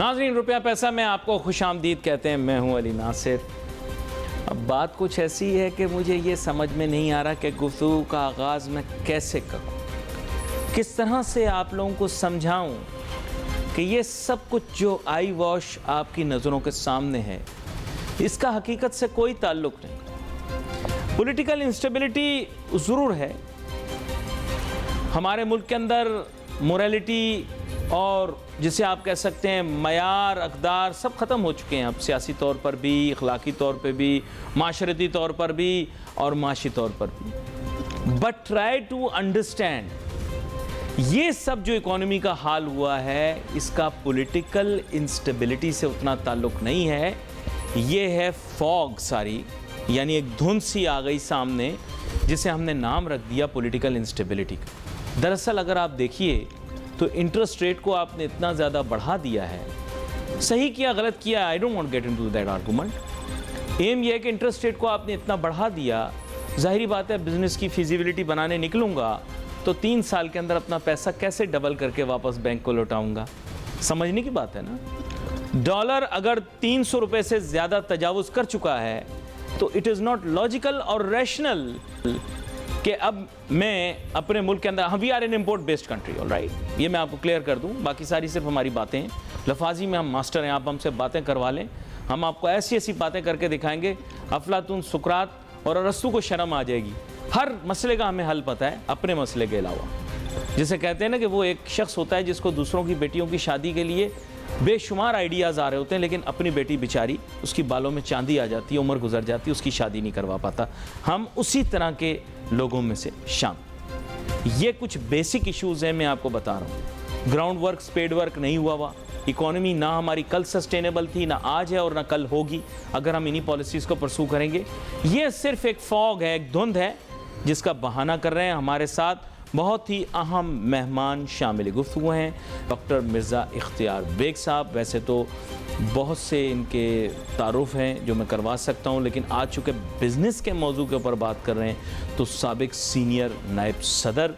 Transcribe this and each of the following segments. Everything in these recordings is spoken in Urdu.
ناظرین روپیہ پیسہ میں آپ کو خوش آمدید کہتے ہیں. میں ہوں علی ناصر. اب بات کچھ ایسی ہے کہ مجھے یہ سمجھ میں نہیں آ رہا کہ گفتگو کا آغاز میں کیسے کروں, کس طرح سے آپ لوگوں کو سمجھاؤں کہ یہ سب کچھ جو آئی واش آپ کی نظروں کے سامنے ہے اس کا حقیقت سے کوئی تعلق نہیں. پولیٹیکل انسٹیبلٹی ضرور ہے ہمارے ملک کے اندر, موریلٹی اور جسے آپ کہہ سکتے ہیں معیار اقدار سب ختم ہو چکے ہیں اب, سیاسی طور پر بھی, اخلاقی طور پہ بھی, معاشرتی طور پر بھی اور معاشی طور پر بھی. بٹ ٹرائی ٹو انڈرسٹینڈ یہ سب جو اکانومی کا حال ہوا ہے اس کا پولیٹیکل انسٹیبلٹی سے اتنا تعلق نہیں ہے. یہ ہے فوگ ساری, یعنی ایک دھند سی آ گئی سامنے جسے ہم نے نام رکھ دیا پولیٹیکل انسٹیبلٹی کا. دراصل اگر آپ دیکھیے تو انٹرسٹ ریٹ کو آپ نے اتنا زیادہ بڑھا دیا ہے. صحیح کیا غلط کیا, I don't want get into that argument. Aim یہ ہے کہ انٹرسٹ ریٹ کو آپ نے اتنا بڑھا دیا, ظاہری بات ہے بزنس کی فیزیبلٹی بنانے نکلوں گا تو 3 سال کے اندر اپنا پیسہ کیسے ڈبل کر کے واپس بینک کو لوٹاؤں گا. سمجھنے کی بات ہے نا. ڈالر اگر 300 روپے سے زیادہ تجاوز کر چکا ہے تو اٹ از ناٹ لاجیکل اور ریشنل کہ اب میں اپنے ملک کے اندر, we are an import based country, all right, یہ میں آپ کو کلیئر کر دوں. باقی ساری صرف ہماری باتیں ہیں, لفاظی میں ہم ماسٹر ہیں, آپ ہم سے باتیں کروا لیں, ہم آپ کو ایسی ایسی باتیں کر کے دکھائیں گے افلاطون, سقراط اور ارسطو کو شرم آ جائے گی. ہر مسئلے کا ہمیں حل پتہ ہے اپنے مسئلے کے علاوہ. جسے کہتے ہیں نا کہ وہ ایک شخص ہوتا ہے جس کو دوسروں کی بیٹیوں کی شادی کے لیے بے شمار آئیڈیاز آ رہے ہوتے ہیں لیکن اپنی بیٹی بیچاری اس کی بالوں میں چاندی آ جاتی ہے, عمر گزر جاتی ہے, اس کی شادی نہیں کروا پاتا. ہم اسی طرح کے لوگوں میں سے شامل. یہ کچھ بیسک ایشوز ہیں, میں آپ کو بتا رہا ہوں. گراؤنڈ ورک, سپیڈ ورک نہیں ہوا. اکانومی نہ ہماری کل سسٹینیبل تھی, نہ آج ہے اور نہ کل ہوگی اگر ہم انہی پالیسیز کو پرسو کریں گے. یہ صرف ایک فوگ ہے, ایک دھند ہے جس کا بہانہ کر رہے ہیں. ہمارے ساتھ بہت ہی اہم مہمان شامل گفتگو ہیں. ڈاکٹر مرزا اختیار بیگ صاحب, ویسے تو بہت سے ان کے تعارف ہیں جو میں کروا سکتا ہوں لیکن آج چونکہ بزنس کے موضوع کے اوپر بات کر رہے ہیں تو سابق سینئر نائب صدر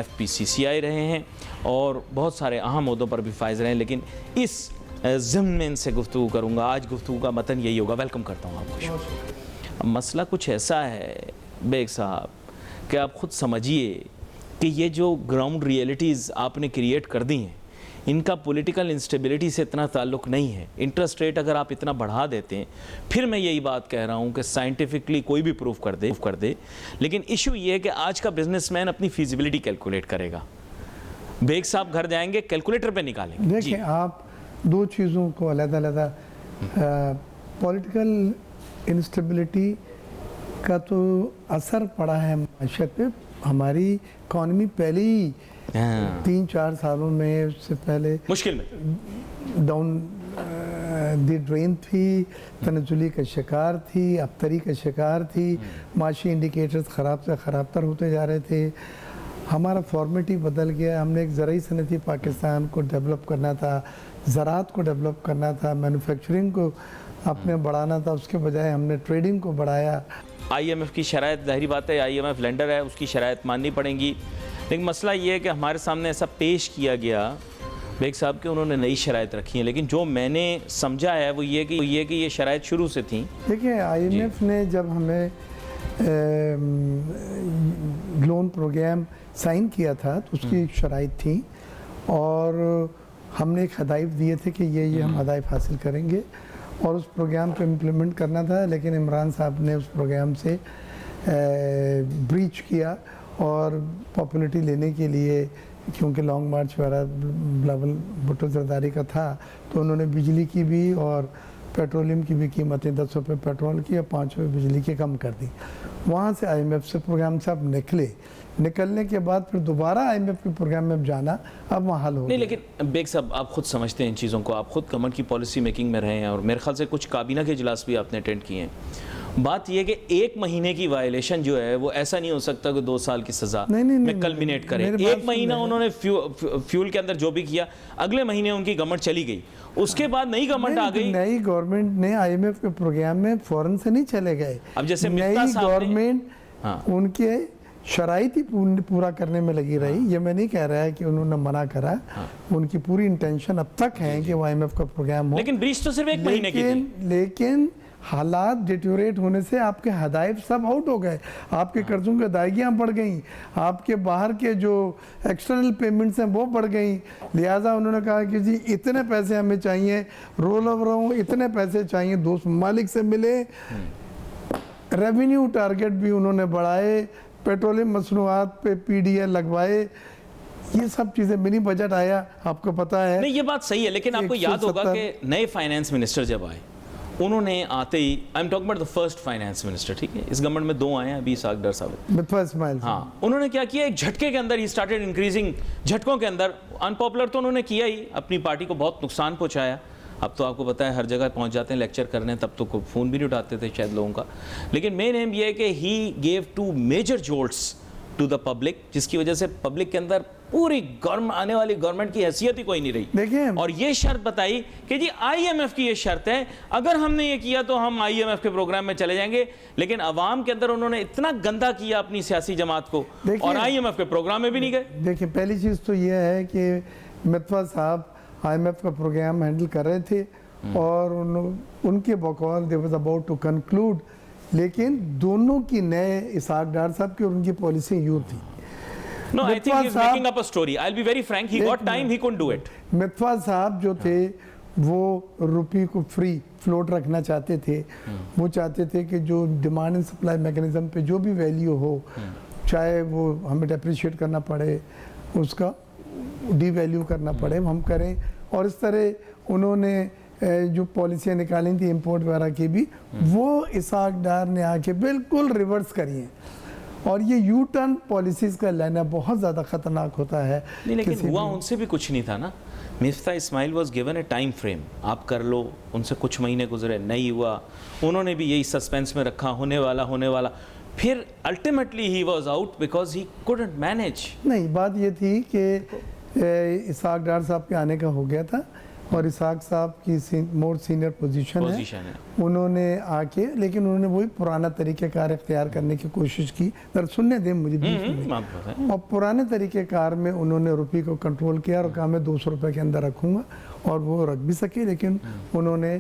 FPCCI رہے ہیں اور بہت سارے اہم عہدوں پر بھی فائز رہے ہیں. لیکن اس ضمن میں ان سے گفتگو کروں گا. آج گفتگو کا متن یہی ہوگا. ویلکم کرتا ہوں آپ کو. اب مسئلہ کچھ ایسا ہے بیگ صاحب کہ آپ خود سمجھیے کہ یہ جو گراؤنڈ ریئلٹیز آپ نے کریٹ کر دی ہیں ان کا پولیٹیکل انسٹیبلٹی سے اتنا تعلق نہیں ہے. انٹرسٹ ریٹ اگر آپ اتنا بڑھا دیتے ہیں, پھر میں یہی بات کہہ رہا ہوں کہ سائنٹیفکلی کوئی بھی پروف کر دے لیکن ایشو یہ ہے کہ آج کا بزنس مین اپنی فیزیبلٹی کیلکولیٹ کرے گا. بیگ صاحب گھر جائیں گے کیلکولیٹر پہ نکالیں گے. دیکھیں آپ دو چیزوں کو علیحدہ علیحدہ, پولیٹیکل انسٹیبلٹی کا تو اثر پڑا ہے معیشت پہ. ہماری اکانومی پہلے ہی 3-4 سالوں میں, اس سے پہلے مشکل میں ڈاؤن دی ڈرین تھی, تنزلی کا شکار تھی, ابتری کا شکار تھی. معاشی انڈیکیٹرز خراب سے خراب تر ہوتے جا رہے تھے. ہمارا فارمیٹ ہی بدل گیا. ہم نے ایک زرعی صنعتی پاکستان کو ڈیولپ کرنا تھا, زراعت کو ڈیولپ کرنا تھا, مینوفیکچرنگ کو اپنے بڑھانا تھا, اس کے بجائے ہم نے ٹریڈنگ کو بڑھایا. IMF کی شرائط, ظاہری بات ہے IMF لینڈر ہے, اس کی شرائط ماننی پڑیں گی. لیکن مسئلہ یہ ہے کہ ہمارے سامنے ایسا پیش کیا گیا بیگ صاحب کہ انہوں نے نئی شرائط رکھی ہیں, لیکن جو میں نے سمجھا ہے وہ یہ کہ یہ شرائط شروع سے تھیں. دیکھیں IMF نے جب ہمیں لون پروگرام سائن کیا تھا تو اس کی شرائط تھیں اور ہم نے ایک ہدایت دیے تھے کہ یہ ہم ہدایت حاصل کریں گے اور اس پروگرام کو امپلیمنٹ کرنا تھا. لیکن عمران صاحب نے اس پروگرام سے بریچ کیا اور پاپولیٹی لینے کے لیے, کیونکہ لانگ مارچ وغیرہ بلاول بھٹو زرداری کا تھا, تو انہوں نے بجلی کی بھی اور پیٹرولیم کی بھی قیمتیں 10 روپے پیٹرول کی اور 5 روپے بجلی کی کم کر دی. وہاں سے IMF سے پروگرام سے اب نکلنے کے بعد پھر دوبارہ IMF کے پروگرام میں جانا اب وہاں حل ہو نہیں. لیکن بیگ صاحب آپ خود سمجھتے ہیں ان چیزوں کو, آپ خود گورنمنٹ کی پالیسی میکنگ میں رہے ہیں اور میرے خیال سے کچھ کابینہ کے اجلاس بھی آپ نے اٹینڈ کیے ہیں. بات یہ کہ 1 مہینے کی وائلیشن جو ہے وہ ایسا نہیں ہو سکتا کہ 2 سال کی سزا میں کلمینیٹ کرے. 1 مہینہ انہوں نے فیول کے اندر جو بھی کیا, اگلے مہینے ان کی گورنمنٹ چلی گئی, اس کے بعد نئی گورنمنٹ آ گئی. نئی گورنمنٹ نے IMF کے پروگرام میں فوراً سے نہیں چلے گئے. اب جیسے نئی گورنمنٹ ان کے شرائط ہی پورا کرنے میں لگی رہی. یہ میں نہیں کہہ رہا ہے کہ انہوں نے منع کرا, ان کی پوری انٹینشن اب تک ہے کہ وہ آئی ایم ایف کا پروگرام ہو, لیکن بریچ تو صرف 1 مہینے کی تھی. لیکن حالات ڈیٹیوریٹ ہونے سے آپ کے ہدایف سب آؤٹ ہو گئے, آپ کے قرضوں کی ادائیگیاں بڑھ گئیں, آپ کے باہر کے جو ایکسٹرنل پیمنٹس ہیں وہ بڑھ گئیں, لہٰذا انہوں نے کہا کہ جی اتنے پیسے ہمیں چاہیے, رول اوور اتنے پیسے چاہیے, دوست ممالک سے ملے, ریونیو ٹارگٹ بھی انہوں نے بڑھائے, پیٹرولیم مصنوعات پہ پی ڈی ایل لگوائے, یہ سب چیزیں منی بجٹ آیا, آپ کو پتا ہے. نہیں یہ بات صحیح ہے, لیکن آپ کو یاد ہوگا کہ نئے فائنانس منسٹر جب آئے, انہوں نے آتے ہی, I am talking about the first finance minister, ٹھیک ہے, اس گورنمنٹ میں 2 آئے ہیں ابھی, اسحاق ڈار صاحب, متفق اسماعیل. ہاں, انہوں نے کیا کیا, ایک جھٹکے کے اندر ہی اسٹارٹڈ انکریزنگ, جھٹکوں کے اندر, ان پاپولر تو انہوں نے کیا ہی, اپنی پارٹی کو بہت نقصان پہنچایا. اب تو آپ کو پتہ ہے ہر جگہ پہنچ جاتے ہیں لیکچر کرنے, تب تو کوئی فون بھی نہیں اٹھاتے تھے شاید لوگوں کا. لیکن مین ایم یہ ہے کہ he gave 2 major jolts to the public, جس کی وجہ سے پبلک کے اندر پوری آنے والی گورنمنٹ کی حیثیت ہی کوئی نہیں رہی. دیکھیں, اور یہ شرط بتائی کہ جی آئی ایم ایف کی یہ شرط ہے, اگر ہم نے یہ کیا تو ہم آئی ایم ایف کے پروگرام میں چلے جائیں گے. لیکن عوام کے اندر انہوں نے اتنا گندا کیا اپنی سیاسی جماعت کو, اور آئی ایم ایف کے پروگرام میں بھی نہیں گئے. دیکھیں, پہلی چیز تو یہ ہے کہ متوا صاحب آئی ایم ایف کا پروگرام ہینڈل کر رہے تھے, اور ان کے بقول they was about to conclude, لیکن دونوں کی نئے اسحاق ڈار صاحب کی اور ان کی پالیسی یوں تھی. No, I think he's making up a story. I'll be very frank, he got time, he couldn't do it. متوا صاحب جو تھے وہ روپی کو فری فلوٹ رکھنا چاہتے تھے. وہ چاہتے تھے کہ جو ڈیمانڈ اینڈ سپلائی میکنزم پہ جو بھی ویلیو ہو, چاہے وہ ہمیں ڈیپریشیٹ کرنا پڑے, اس کا ڈی ویلیو کرنا پڑے, ہم کریں. اور اس طرح انہوں نے جو پالیسیاں نکالیں تھیں امپورٹ وغیرہ کی بھی, وہ اسحاق ڈار نے آ کے بالکل ریورس کری ہیں. اور یہ یو ٹرن پالیسیز کا لینا بہت زیادہ خطرناک ہوتا ہے. نہیں, لیکن ہوا ان سے بھی کچھ نہیں تھا نا. Miftah Ismail was given a time frame, آپ کر لو, ان سے کچھ مہینے گزرے, نہیں ہوا, انہوں نے بھی یہی سسپینس میں رکھا, ہونے والا, پھر ultimately he was out because he couldn't manage. نہیں, بات یہ تھی کہ اسحاق ڈار صاحب کے آنے کا ہو گیا تھا, اور اسحاق صاحب کی مور سینئر پوزیشن ہے, انہوں نے آ کے, لیکن انہوں نے وہی پرانا طریقہ کار اختیار کرنے کی کوشش کی. در سننے دیں مجھے بیچ میں, اور پرانے طریقہ کار میں انہوں نے روپی کو کنٹرول کیا, اور کہا میں 200 روپے کے اندر رکھوں گا, اور وہ رکھ بھی سکے. لیکن انہوں نے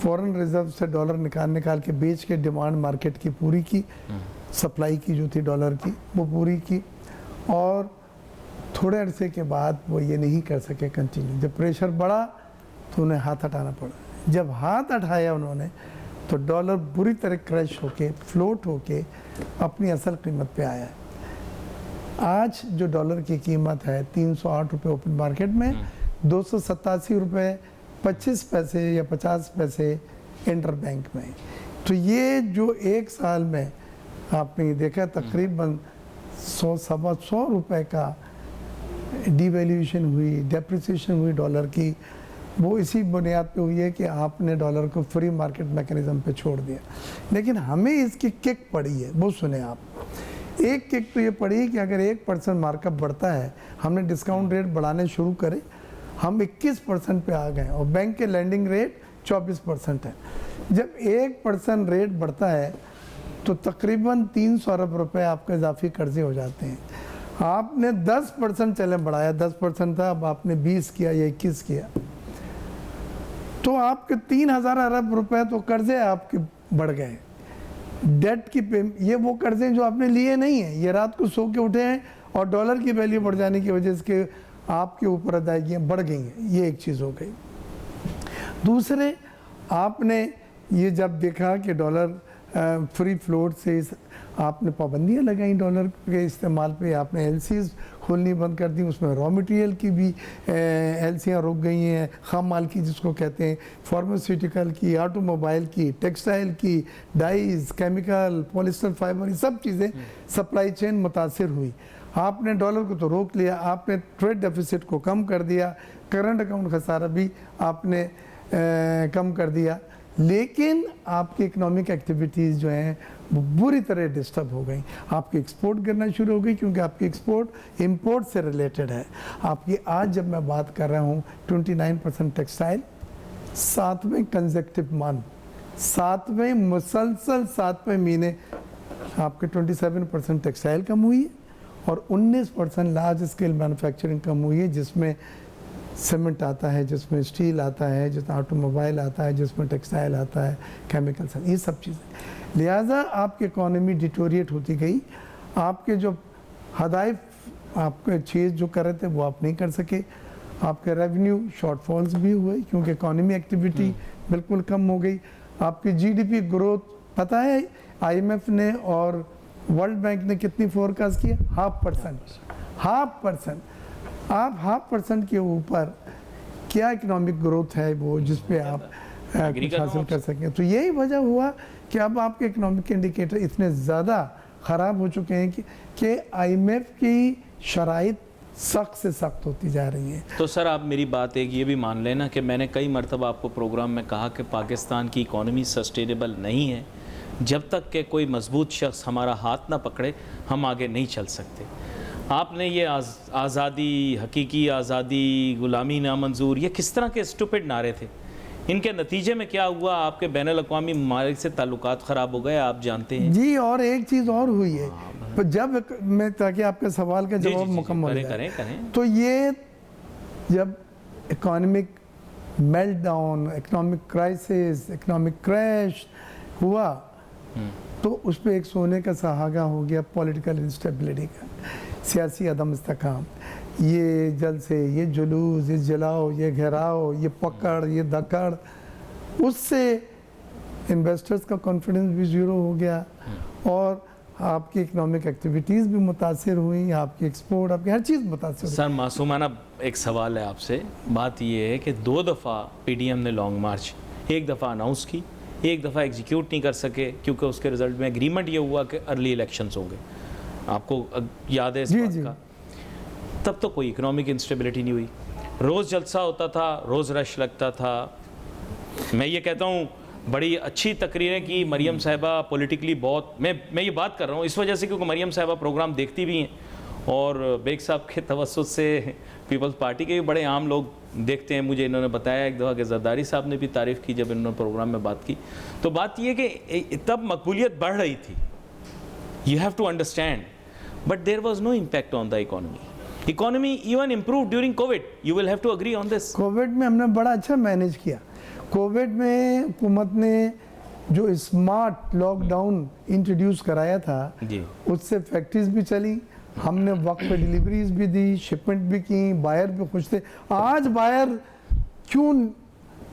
فورن ریزرو سے ڈالر نکال کے بیچ کے ڈیمانڈ مارکیٹ کی پوری کی, سپلائی کی جو تھی ڈالر کی وہ پوری کی, اور تھوڑے عرصے کے بعد وہ یہ نہیں کر سکے کنٹینیو. جب پریشر بڑھا تو انہیں ہاتھ ہٹانا پڑا. جب ہاتھ ہٹایا انہوں نے تو ڈالر بری طرح کریش ہو کے, فلوٹ ہو کے اپنی اصل قیمت پہ آیا ہے. آج جو ڈالر کی قیمت ہے 308 روپے اوپن مارکیٹ میں, 287 روپے 25 پیسے یا 50 پیسے انٹر بینک میں. تو یہ جو 1 سال میں آپ نے دیکھا تقریباً 100 روپے کا ڈی ویلیویشن ہوئی, ڈیپریسیشن ہوئی ڈالر کی, وہ اسی بنیاد پہ ہوئی ہے کہ آپ نے ڈالر کو فری مارکیٹ میکنزم پہ چھوڑ دیا. لیکن ہمیں اس کی کک پڑی ہے, وہ سنیں آپ. ایک کک تو یہ پڑی کہ اگر 1% مارک اپ بڑھتا ہے, ہم نے ڈسکاؤنٹ ریٹ بڑھانے شروع کرے, ہم 21% پہ آ گئے, اور بینک کے لینڈنگ ریٹ 24% ہے. جب 1% ریٹ بڑھتا ہے تو تقریباً 300 ارب روپے آپ کے اضافی قرضے ہو جاتے ہیں. آپ نے 10% چلے بڑھایا, 10% تھا, اب آپ نے 20 کیا یا 21 کیا, تو آپ کے 3000 ارب روپے تو قرضے آپ کے بڑھ گئے. ڈیٹ کی یہ وہ قرضے جو آپ نے لیے نہیں ہیں, یہ رات کو سو کے اٹھے ہیں, اور ڈالر کی ویلیو بڑھ جانے کی وجہ سے آپ کے اوپر ادائیگیاں بڑھ گئی ہیں. یہ ایک چیز ہو گئی. دوسرے, آپ نے یہ جب دیکھا کہ ڈالر فری فلوٹ سے آپ نے پابندیاں لگائیں ڈالر کے استعمال پہ, آپ نے ایل سیز کھولنی بند کر دی, اس میں را مٹیریل کی بھی ایل سیاں رک گئی ہیں, خام مال کی جس کو کہتے ہیں, فارماسیوٹیکل کی, آٹو موبائل کی, ٹیکسٹائل کی, ڈائز, کیمیکل, پولیسٹر فائبر, یہ سب چیزیں سپلائی چین متاثر ہوئی. آپ نے ڈالر کو تو روک لیا, آپ نے ٹریڈ ڈیفیسٹ کو کم کر دیا, کرنٹ اکاؤنٹ خسارہ بھی آپ نے کم کر دیا, لیکن آپ کی اکنامک ایکٹیویٹیز جو ہیں وہ بری طرح ڈسٹرب ہو گئیں. آپ کی ایکسپورٹ کرنا شروع ہو گئی, کیونکہ آپ کی ایکسپورٹ امپورٹ سے ریلیٹڈ ہے. آپ کی آج جب میں بات کر رہا ہوں 29% ٹیکسٹائل, 7ویں کنزیکٹیو منتھ, 7ویں مسلسل 7ویں مہینے آپ کے 27% ٹیکسٹائل کم ہوئی ہے اور 19% لارج اسکیل مینوفیکچرنگ کم ہوئی ہے، جس میں سیمنٹ آتا ہے، جس میں اسٹیل آتا ہے، جس میں آٹو موبائل آتا ہے، جس میں ٹیکسٹائل آتا ہے، کیمیکلس، یہ سب چیزیں۔ لہٰذا آپ کی اکانومی ڈیٹوریٹ ہوتی گئی، آپ کے جو ہدف آپ کے چیز جو کر رہے تھے وہ آپ نہیں کر سکے، آپ کے ریونیو شارٹ فالز بھی ہوئے کیونکہ اکانومی ایکٹیویٹی بالکل کم ہو گئی، آپ کی جی ڈی پی گروتھ پتہ ہے آئی ایم ایف نے اور ورلڈ بینک نے کتنی فورکاسٹ کی ہے؟ 0.5%۔ آپ 0.5% کے اوپر کیا اکنامک گروتھ ہے وہ جس پہ آپ کچھ حاصل کر سکیں؟ تو یہی وجہ ہوا کہ اب آپ کے اکنامک انڈیکیٹر اتنے زیادہ خراب ہو چکے ہیں کہ آئی ایم ایف کی شرائط سخت سے سخت ہوتی جا رہی ہیں۔ تو سر آپ میری بات ایک یہ بھی مان لینا کہ میں نے کئی مرتبہ آپ کو پروگرام میں کہا کہ پاکستان کی اکانومی سسٹینیبل نہیں ہے، جب تک کہ کوئی مضبوط شخص ہمارا ہاتھ نہ پکڑے ہم آگے نہیں چل سکتے۔ آپ نے یہ آزادی، حقیقی آزادی، غلامی نامنظور، یہ کس طرح کے اسٹوپڈ نعرے تھے؟ ان کے نتیجے میں کیا ہوا؟ آپ کے بین الاقوامی ممالک سے تعلقات خراب ہو گئے، آپ جانتے ہیں۔ جی، اور ایک چیز اور ہوئی ہے، جب میں تاکہ آپ کے سوال کا جواب مکمل ہو جائے، تو یہ جب economic melt down, economic crisis, economic crash ہوا تو اس پہ ایک سونے کا سہاگا ہو گیا پولیٹیکل انسٹیبلٹی کا، سیاسی عدم استحکام، یہ جلد سے یہ جلوس، یہ جلاؤ، یہ گھیراؤ، یہ پکڑ، یہ دھکڑ، اس سے انویسٹرز کا کانفیڈنس بھی زیرو ہو گیا اور آپ کی اکنامک ایکٹیویٹیز بھی متاثر ہوئیں، آپ کی ایکسپورٹ، آپ کی ہر چیز متاثر ہوئی۔ سر معصومانہ ایک سوال ہے آپ سے، بات یہ ہے کہ 2 دفعہ پی ڈی ایم نے لانگ مارچ، ایک دفعہ اناؤنس کی، ایک دفعہ ایگزیکیوٹ نہیں کر سکے کیونکہ اس کے رزلٹ میں اگریمنٹ یہ ہوا کہ ارلی الیکشنز ہوں گے، آپ کو یاد ہے اس بات کا؟ تب تو کوئی اکنامک انسٹیبلٹی نہیں ہوئی، روز جلسہ ہوتا تھا، روز رش لگتا تھا۔ میں یہ کہتا ہوں بڑی اچھی تقریریں کی مریم صاحبہ، پولیٹیکلی بہت، میں یہ بات کر رہا ہوں اس وجہ سے کیونکہ مریم صاحبہ پروگرام دیکھتی بھی ہیں اور بیگ صاحب کے توسط سے پیپلز پارٹی کے بھی بڑے عام لوگ دیکھتے ہیں۔ مجھے انہوں نے بتایا ایک دفعہ کہ زرداری صاحب نے بھی تعریف کی جب انہوں نے پروگرام میں بات کی، تو بات یہ کہ تب مقبولیت بڑھ رہی تھی، you have to understand, but there was no impact on the economy even improved during COVID, you will have to agree on this۔ Covid میں ہم نے بڑا اچھا مینیج کیا، کووڈ میں حکومت نے جو اسمارٹ لاک ڈاؤن انٹروڈیوس کرایا تھا اس سے فیکٹریز بھی چلی، ہم نے وقت پہ ڈیلیوریز بھی دی، شپمنٹ بھی کی، بائر بھی خوش تھے۔ آج بائر کیوں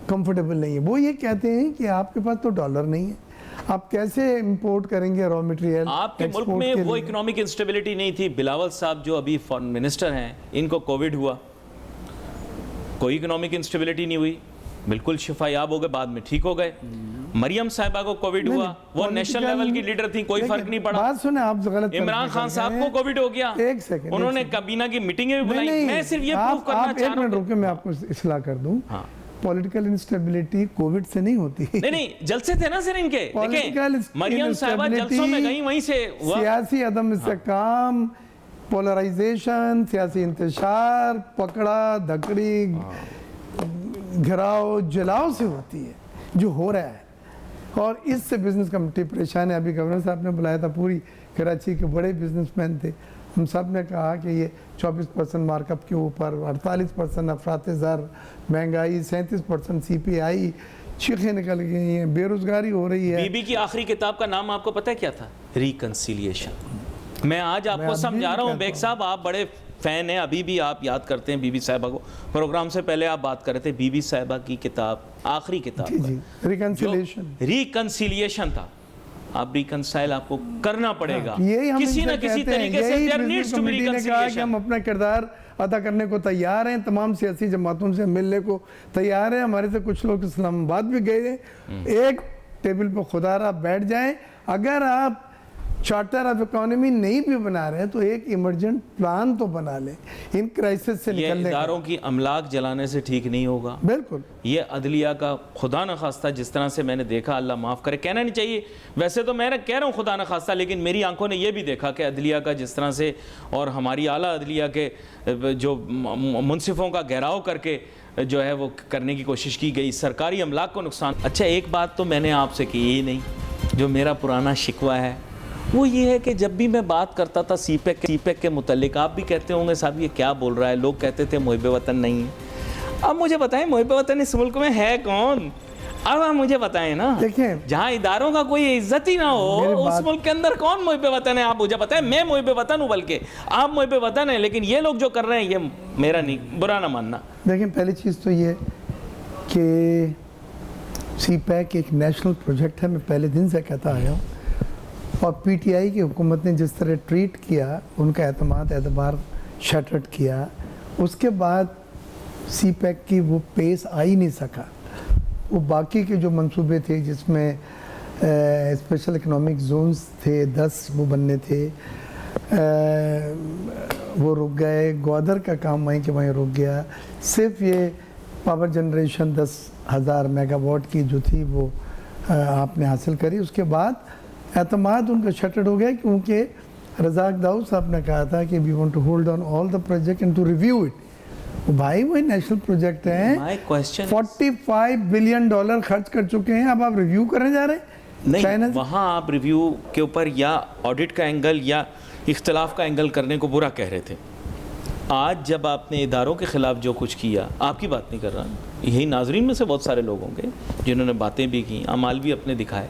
کمفرٹیبل نہیں ہے؟ وہ یہ کہتے ہیں کہ آپ کے پاس تو ڈالر نہیں ہے، آپ کیسے امپورٹ کریں گے را مٹیریل؟ آپ کے ملک میں وہ اکنامک انسٹیبلٹی نہیں تھی۔ بلاول صاحب جو ابھی فارن منسٹر ہیں، ان کو کووڈ ہوا، کوئی اکنامک انسٹیبلٹی نہیں ہوئی، بالکل شفا یاب ہو گئے، بعد میں ٹھیک ہو گئے۔ مریم صاحبہ کو کووڈ ہوا، وہ نیشنل لیول کی لیڈر تھیں، کوئی فرق نہیں پڑا۔ بات سنیں، آپ غلط، عمران خان صاحب کو کووڈ ہو گیا، ایک سیکنڈ، انہوں نے کابینہ کی میٹنگیں بھی بلائیں۔ میں صرف یہ پروف کرنا چاہ رہا ہوں، ایک منٹ رکے، میں آپ کو اصلاح کر دوں، پولیٹیکل انسٹیبلٹی کووڈ سے نہیں ہوتی۔ نہیں، جلسے تھے نا سر ان کے، دیکھیں مریم صاحبہ جلسوں میں گئیں، وہیں سے ہوا۔ سیاسی عدم استحکام، پولرائزیشن، سیاسی انتشار، پکڑا دھکڑی، گھراؤ جلاؤ سے ہوتی ہے جو ہو رہا ہے، اور اس سے بزنس کمیٹی پریشان ہے۔ ابھی گورنر صاحب نے بلایا تھا، پوری کراچی کے بڑے بزنس مین تھے، ہم سب نے کہا کہ یہ 24% مارک اپ کے اوپر، 48% افراط زر، مہنگائی، 37% سی پی آئی، چیخیں نکل گئی ہیں، بے روزگاری ہو رہی ہے۔ بی بی کی آخری کتاب کا نام آپ کو پتہ ہے کیا تھا؟ ریکنسیلیشن۔ میں آج آپ کو سمجھا رہا ہوں، بیگ صاحب آپ بڑے فین ہیں، ابھی بھی آپ یاد کرتے ہیں بی بی صاحبہ کو، پروگرام سے پہلے آپ بات کر رہے تھے، بی بی صاحبہ کی کتاب، آخری کتاب ریکنسیلیشن تھا۔ آپ ریکنسائل آپ کو کرنا پڑے گا کسی نہ کسی طریقے سے، there needs to be reconciliation۔ کہ ہم اپنا کردار ادا کرنے کو تیار ہیں، تمام سیاسی جماعتوں سے ملنے کو تیار ہیں، ہمارے سے کچھ لوگ اسلام آباد بھی گئے ہیں، ایک ٹیبل پہ خدا رہا بیٹھ جائیں۔ اگر آپ چارٹر آف اکانومی نہیں بھی بنا رہے تو ایک ایمرجنٹ پلان تو بنا لیں ان کرائسس سے نکلنے کا۔ یہ اداروں کی املاک جلانے سے ٹھیک نہیں ہوگا، بالکل۔ یہ عدلیہ کا خدا نہ خواستہ جس طرح سے میں نے دیکھا، اللہ معاف کرے، کہنا نہیں چاہیے ویسے تو، میں کہہ رہا ہوں خدا نہ خواستہ، لیکن میری آنکھوں نے یہ بھی دیکھا کہ عدلیہ کا جس طرح سے، اور ہماری اعلیٰ عدلیہ کے جو منصفوں کا گھیراؤ کر کے جو ہے وہ کرنے کی کوشش کی گئی، سرکاری املاک کو نقصان۔ اچھا ایک بات تو میں نے آپ سے کی ہی نہیں، جو میرا پرانا شکوہ ہے، وہ یہ ہے کہ جب بھی میں بات کرتا تھا سی پیک کے متعلق، آپ بھی کہتے ہوں گے صاحب یہ کیا بول رہا ہے، لوگ کہتے تھے محب وطن نہیں ہے. اب مجھے بتائیں محب وطن اس ملک میں ہے کون؟ اب آپ مجھے بتائیں نا. دیکھیں جہاں اداروں کا کوئی عزت ہی نہ ہو اس ملک کے اندر کون محب وطن ہے؟ آپ مجھے بتائیں. میں محب وطن ہوں، بلکہ آپ محب وطن ہیں، لیکن یہ لوگ جو کر رہے ہیں یہ میرا نہیں، برا نہ ماننا. دیکھیں پہلی چیز تو یہ کہ سی پیک ایک نیشنل پروجیکٹ ہے، میں پہلے دن سے کہتا آیا ہوں. اور پی ٹی آئی کی حکومت نے جس طرح ٹریٹ کیا، ان کا اعتبار شٹرڈ کیا، اس کے بعد سی پیک کی وہ پیس آ ہی نہیں سکا. وہ باقی کے جو منصوبے تھے جس میں اسپیشل اکنامک زونز تھے 10 وہ بننے تھے، وہ رک گئے. گوادر کا کام وہیں کے وہیں رک گیا. صرف یہ پاور جنریشن 10,000 میگا واٹ کی جو تھی وہ آپ نے حاصل کری. اس کے بعد اعتماد ان کا شٹرڈ ہو گیا، کیونکہ رزاق داؤد صاحب نے کہا تھا کہ we want to hold on all the project and to review it. بھائی وہی نیشنل پروجیکٹ ہیں، 45 بلین ڈالر خرچ کر چکے ہیں، اب آپ ریویو کرنے جا رہے ہیں؟ نہیں، وہاں آپ ریویو کے اوپر یا آڈٹ کا اینگل یا اختلاف کا اینگل کرنے کو برا کہہ رہے تھے. آج جب آپ نے اداروں کے خلاف جو کچھ کیا، آپ کی بات نہیں کر رہا، یہی ناظرین میں سے بہت سارے لوگ ہوں گے جنہوں نے باتیں بھی کی، اعمال بھی اپنے دکھائے.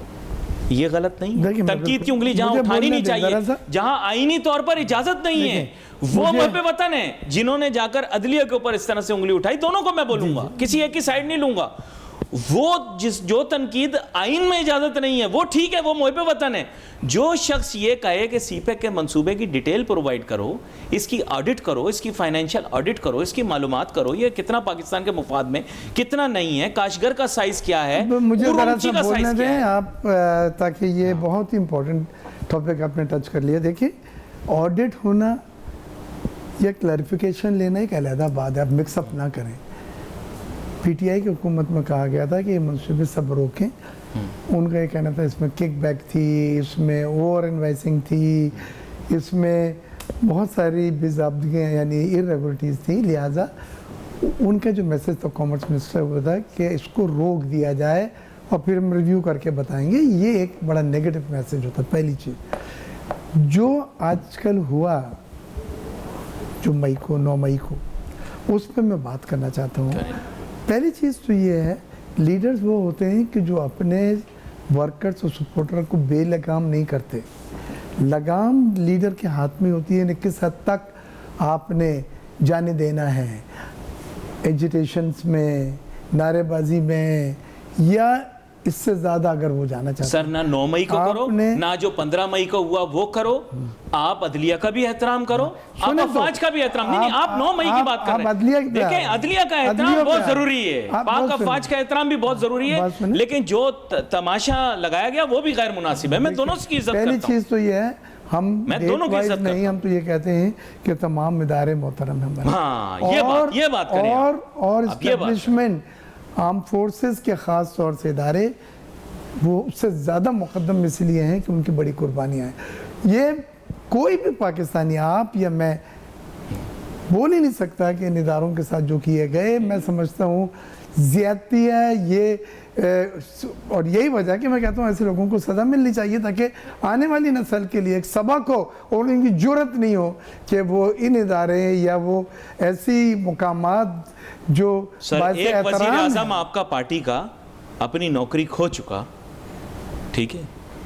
یہ غلط نہیں، تنقید کی انگلی جہاں اٹھانی نہیں چاہیے، جہاں آئینی طور پر اجازت نہیں ہے. وہ محب وطن ہیں جنہوں نے جا کر عدلیہ کے اوپر اس طرح سے انگلی اٹھائی. دونوں کو میں بولوں گا، کسی ایک کی سائیڈ نہیں لوں گا. وہ جو تنقید آئین میں اجازت نہیں ہے وہ ٹھیک ہے، وہ محب وطن ہے. جو شخص یہ کہے کہ سی پیک کے منصوبے کی ڈیٹیل پرووائڈ کرو، اس کی آڈٹ کرو، اس کی فائنینشیل آڈٹ کرو، اس کی معلومات کرو، یہ کتنا پاکستان کے مفاد میں کتنا نہیں ہے، کاشگر کا سائز کیا ہے، مجھے ذرا اورنچی سا کا سائز بولنے کیا دیں ہے. آپ، تاکہ یہ بہت ہی امپورٹنٹ ٹاپک آپ نے ٹچ کر لیا. دیکھیں آڈٹ ہونا یا کلیریفیکیشن لینا ایک علیحدہ بات ہے، آپ مکس اپ نہ کریں. پی ٹی آئی کی حکومت میں کہا گیا تھا کہ یہ منصوبے سب روکیں. ان کا یہ کہنا تھا اس میں کک بیک تھی، اس میں اوور انوائسنگ تھی، اس میں بہت ساری بضابطگیاں یعنی ارریگولرٹیز تھیں. لہٰذا ان کا جو میسج تھا کامرس منسٹر ہوا تھا کہ اس کو روک دیا جائے اور پھر ہم ریویو کر کے بتائیں گے. یہ ایک بڑا نیگیٹو میسج ہوتا. پہلی چیز جو آج کل ہوا جو 9 مئی کو اس پہ میں بات کرنا چاہتا ہوں. پہلی چیز تو یہ ہے لیڈرز وہ ہوتے ہیں کہ جو اپنے ورکرز اور سپورٹر کو بے لگام نہیں کرتے. لگام لیڈر کے ہاتھ میں ہوتی ہے، یعنی کس حد تک آپ نے جانے دینا ہے ایجیٹیشنز میں، نعرے بازی میں، یا اس سے زیادہ اگر وہ جانا چاہتے ہیں. سر نہ 9 مئی کو کرو، نہ جو 15 مئی کو ہوا وہ کرو. آپ عدلیہ کا بھی احترام کرو، آپ افواج کا بھی احترام. نہیں، آپ 9 مئی کی بات کر رہے ہیں. دیکھیں عدلیہ کا احترام بہت ضروری ہے، پاک افواج کا احترام بھی بہت ضروری ہے، لیکن جو تماشا لگایا گیا وہ بھی غیر مناسب ہے. میں دونوں کی عزت کرتا ہوں. پہلی چیز تو یہ ہے ہم دونوں کی عزت نہیں، ہم تو یہ کہتے ہیں کہ تمام ادارے محترم ہیں. ہاں یہ بات کریں. اور اسٹیبلشمنٹ آرم فورسز کے خاص طور سے ادارے وہ اس سے زیادہ مقدم اس لیے ہیں کہ ان کی بڑی قربانیاں ہیں. یہ کوئی بھی پاکستانی، آپ یا میں، بول ہی نہیں سکتا کہ ان اداروں کے ساتھ جو کیے گئے میں سمجھتا ہوں زیادتی ہے. یہ اور یہی وجہ کہ میں کہتا ہوں ایسے لوگوں کو سزا ملنی چاہیے تاکہ آنے والی نسل کے لیے ایک سبق ہو اور ان کی جرت نہیں ہو کہ وہ ان ادارے یا وہ ایسی مقامات جو سر ایک وزیر اعظم آپ کا پارٹی کا اپنی نوکری کھو چکا، ٹھیک ہے،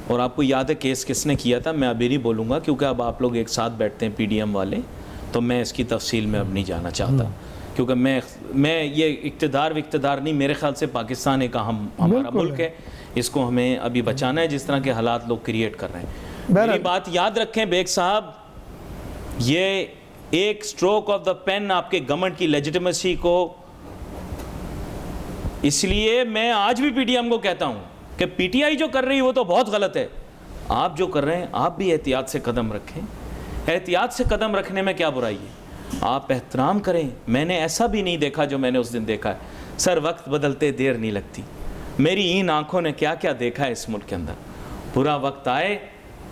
اور آپ کو یاد ہے کیس کس نے کیا تھا. میں ابھی نہیں بولوں گا کیونکہ اب آپ لوگ ایک ساتھ بیٹھتے ہیں پی ڈی ایم والے، تو میں اس کی تفصیل میں اب نہیں جانا چاہتا کیونکہ میں یہ اقتدار نہیں، میرے خیال سے پاکستان ایک ہمارا ملک ہے، اس کو ہمیں ابھی بچانا ہے جس طرح کے حالات لوگ کریٹ کر رہے ہیں. میری بات یاد رکھیں بیگ صاحب، یہ ایک سٹروک آف دا پین آپ کے گورنمنٹ کی لیجیٹیمیسی کو، اس لیے میں آج بھی پی ٹی ایم کو کہتا ہوں کہ پی ٹی آئی جو کر رہی ہے وہ تو بہت غلط ہے. آپ جو کر رہے ہیں آپ بھی احتیاط سے قدم رکھیں. احتیاط سے قدم رکھنے میں کیا برائی ہے؟ آپ احترام کریں. میں نے ایسا بھی نہیں دیکھا جو میں نے اس دن دیکھا ہے. سر وقت بدلتے دیر نہیں لگتی. میری ان آنکھوں نے کیا کیا دیکھا ہے اس ملک کے اندر. برا وقت آئے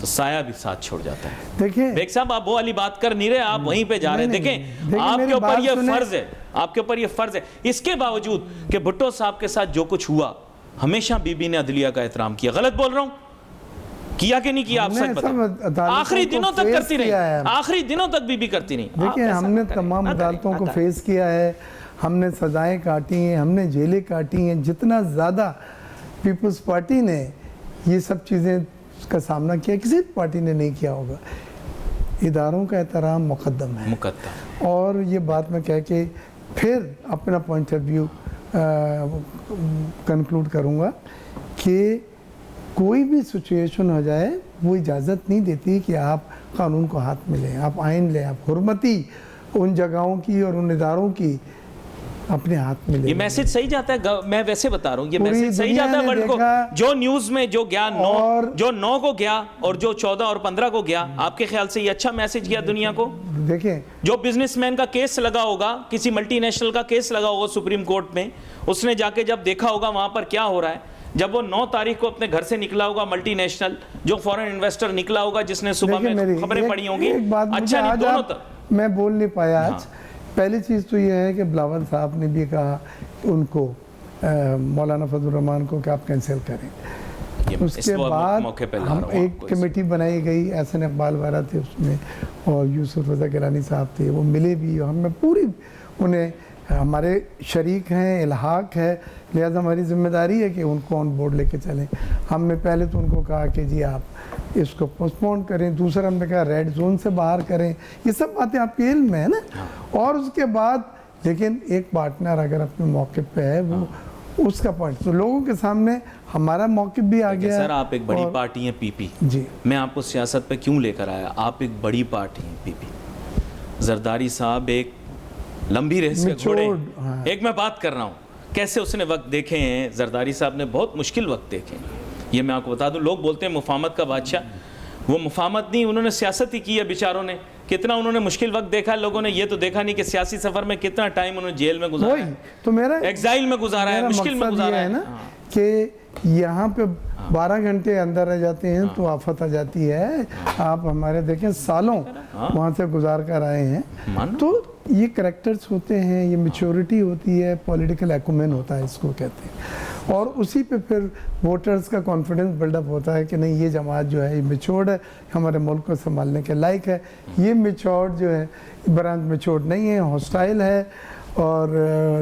تو سایہ بھی ساتھ چھوڑ جاتا ہے. دیکھیں بیگ صاحب آپ وہ والی بات کر نہیں رہے، آپ وہیں پہ جا رہے ہیں. دیکھیں آپ کے اوپر یہ فرض ہے، آپ کے اوپر یہ فرض ہے. اس کے باوجود کہ بھٹو صاحب کے ساتھ جو کچھ ہوا، ہمیشہ بی بی نے عدلیہ کا احترام کیا. غلط بول رہا ہوں؟ کیا کہ نہیں کیا آپ سچ بتائیں؟ آخری دنوں تک کرتی رہی, آخری دنوں تک بھی کرتی نہیں. دیکھیں ہم نے تمام عدالتوں کو فیس کیا ہے, ہم نے سزائیں کاٹی ہیں, ہم نے جیلیں کاٹی ہیں. جتنا زیادہ پیپلز پارٹی نے یہ سب چیزیں کا سامنا کیا, کسی پارٹی نے نہیں کیا ہوگا. اداروں کا احترام مقدم ہے. اور یہ بات میں کہہ کے پھر اپنا پوائنٹ آف ویو کنکلوڈ کروں گا کہ کوئی بھی سچویشن ہو جائے وہ اجازت نہیں دیتی کہ آپ قانون کو ہاتھ میں لیں, آپ آئین لیں, آپ حرمتی ان جگہوں کی اور ان اداروں کی اپنے ہاتھ میں لیں. یہ میسج صحیح جاتا ہے, میں ویسے بتا رہا ہوں, یہ میسج صحیح جاتا ہے ورلڈ کو. جو نیوز میں جو گیا 9 کو گیا اور جو 14 اور 15 کو گیا, آپ کے خیال سے یہ اچھا میسج گیا دنیا کو؟ دیکھیں جو بزنس مین کا کیس لگا ہوگا, کسی ملٹی نیشنل کا کیس لگا ہوگا سپریم کورٹ میں, اس نے جا کے جب دیکھا ہوگا وہاں پر کیا ہو رہا ہے, جب وہ 9 تاریخ کو اپنے گھر سے نکلا ہوگا ملٹی نیشنل, جو فورن انویسٹر نکلا ہوگا جس نے صبح میں خبریں پڑھی ہوں گی, اچھا نہیں دونوں تک میں بول نہیں پایا آج. پہلی چیز تو یہ ہے کہ بلاول صاحب نے بھی کہا ان کو, مولانا فضل الرحمان کو, کہ آپ کینسل کریں. اس کے بعد ہم ایک کمیٹی بنائی گئی, احسن اقبال وغیرہ تھے اس میں اور یوسف رضا گیلانی صاحب تھے, وہ ملے بھی, ہم نے پوری انہیں, ہمارے شریک ہیں, الحاق ہے, لہذا ہماری ذمہ داری ہے کہ ان کو آن بورڈ لے کے چلیں. ہم نے پہلے تو ان کو کہا کہ جی آپ اس کو پوسٹ پون کریں, دوسرا ہم نے کہا ریڈ زون سے باہر کریں. یہ سب باتیں آپ کے علم میں ہے نا. اور اس کے بعد لیکن ایک پارٹنر اگر اپنے موقف پہ ہے وہ اس کا پوائنٹ, تو لوگوں کے سامنے ہمارا موقف بھی آ گیا. سر آپ ایک بڑی پارٹی ہیں پی پی, جی میں آپ کو سیاست پہ کیوں لے کر آیا, آپ ایک بڑی پارٹی ہیں پی پی. زرداری صاحب ایک لمبی ریس کے گھوڑے, ایک میں بات کر رہا ہوں کیسے اس نے وقت دیکھے ہیں. زرداری صاحب نے بہت مشکل وقت دیکھے ہیں, یہ میں آپ کو بتا دوں. لوگ بولتے ہیں مفاہمت کا بادشاہ, وہ مفاہمت نہیں, انہوں نے سیاست ہی کی ہے بیچاروں نے. کتنا انہوں نے مشکل وقت دیکھا, لوگوں نے یہ تو دیکھا نہیں کہ سیاسی سفر میں کتنا ٹائم انہوں نے جیل میں گزارا ہے, تو میرا ایگزائل میں گزارا ہے, مشکل میں گزارا ہے نا کہ یہاں پہ 12 گھنٹے اندر رہ جاتے ہیں تو آفت آ جاتی ہے. آپ ہمارے دیکھیں سالوں وہاں سے گزار کر آئے ہیں, تو یہ کریکٹرز ہوتے ہیں, یہ میچورٹی ہوتی ہے, پولیٹیکل ایکومین ہوتا ہے اس کو کہتے ہیں. اور اسی پہ پھر ووٹرز کا کانفیڈنس بلڈ اپ ہوتا ہے کہ نہیں یہ جماعت جو ہے یہ میچورڈ ہے, ہمارے ملک کو سنبھالنے کے لائق ہے. یہ میچورڈ جو ہے برانچ میچورڈ نہیں ہے, ہاسٹائل ہے اور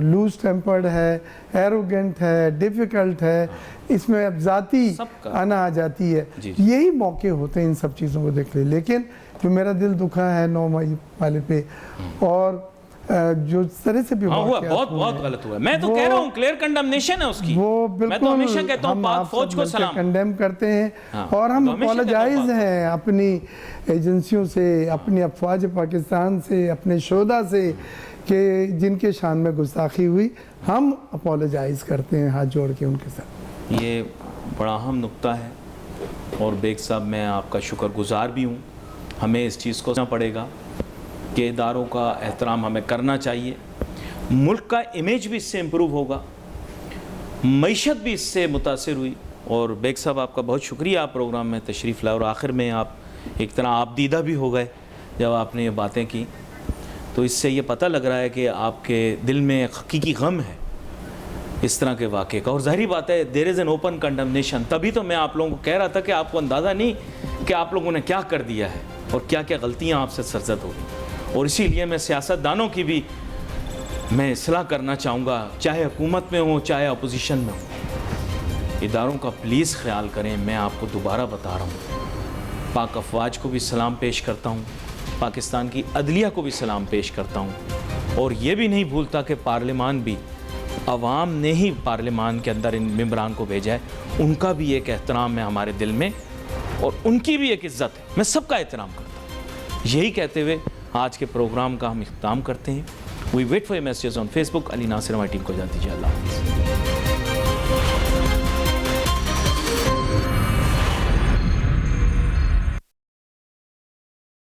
لوز ٹیمپرڈ ہے, ایروگنٹ ہے, ڈیفیکلٹ ہے, اس میں اب ذاتی آنا آ جاتی ہے. یہی موقع ہوتے ہیں ان سب چیزوں کو دیکھ لیں. لیکن جو میرا دل دکھا ہے 9 مئی والے پہ, اور جو طرح سے بھی بہت غلط ہوا, میں تو کہہ رہا ہوں کلیئر کنڈمنیشن ہے اس کی. وہ بالکل ہم آپ سب کنڈیم کرتے ہیں اور ہم اپولوجائز ہیں اپنی ایجنسیوں سے, اپنی افواج پاکستان سے, اپنے شہداء سے کہ جن کے شان میں گستاخی ہوئی. ہم اپولوجائز کرتے ہیں ہاتھ جوڑ کے ان کے ساتھ. یہ بڑا اہم نقطہ ہے, اور بیگ صاحب میں آپ کا شکر گزار بھی ہوں. ہمیں اس چیز کو سمجھنا پڑے گا کہ اداروں کا احترام ہمیں کرنا چاہیے. ملک کا امیج بھی اس سے امپروو ہوگا, معیشت بھی اس سے متاثر ہوئی. اور بیگ صاحب آپ کا بہت شکریہ, آپ پروگرام میں تشریف لائے, اور آخر میں آپ ایک طرح آپ دیدہ بھی ہو گئے جب آپ نے یہ باتیں کی. تو اس سے یہ پتہ لگ رہا ہے کہ آپ کے دل میں حقیقی غم ہے اس طرح کے واقعے کا. اور ظاہری بات ہے دیر از این اوپن کنڈمنیشن. تبھی تو میں آپ لوگوں کو کہہ رہا تھا کہ آپ کو اندازہ نہیں کہ آپ لوگوں نے کیا کر دیا ہے اور کیا کیا غلطیاں آپ سے سرزد ہو گئی. اور اسی لیے میں سیاست دانوں کی بھی میں اصلاح کرنا چاہوں گا, چاہے حکومت میں ہوں چاہے اپوزیشن میں ہوں, اداروں کا پلیز خیال کریں. میں آپ کو دوبارہ بتا رہا ہوں, پاک افواج کو بھی سلام پیش کرتا ہوں, پاکستان کی عدلیہ کو بھی سلام پیش کرتا ہوں, اور یہ بھی نہیں بھولتا کہ پارلیمان بھی عوام نے ہی پارلیمان کے اندر ان ممبران کو بھیجا ہے. ان کا بھی ایک احترام ہے ہمارے دل میں, اور ان کی بھی ایک عزت ہے. میں سب کا احترام کرتا ہوں. یہی کہتے ہوئے آج کے پروگرام کا ہم اختتام کرتے ہیں. We wait for your messages on Facebook. Ali Nasir ہماری ٹیم کو اجازت دیجیے. اللہ حافظ.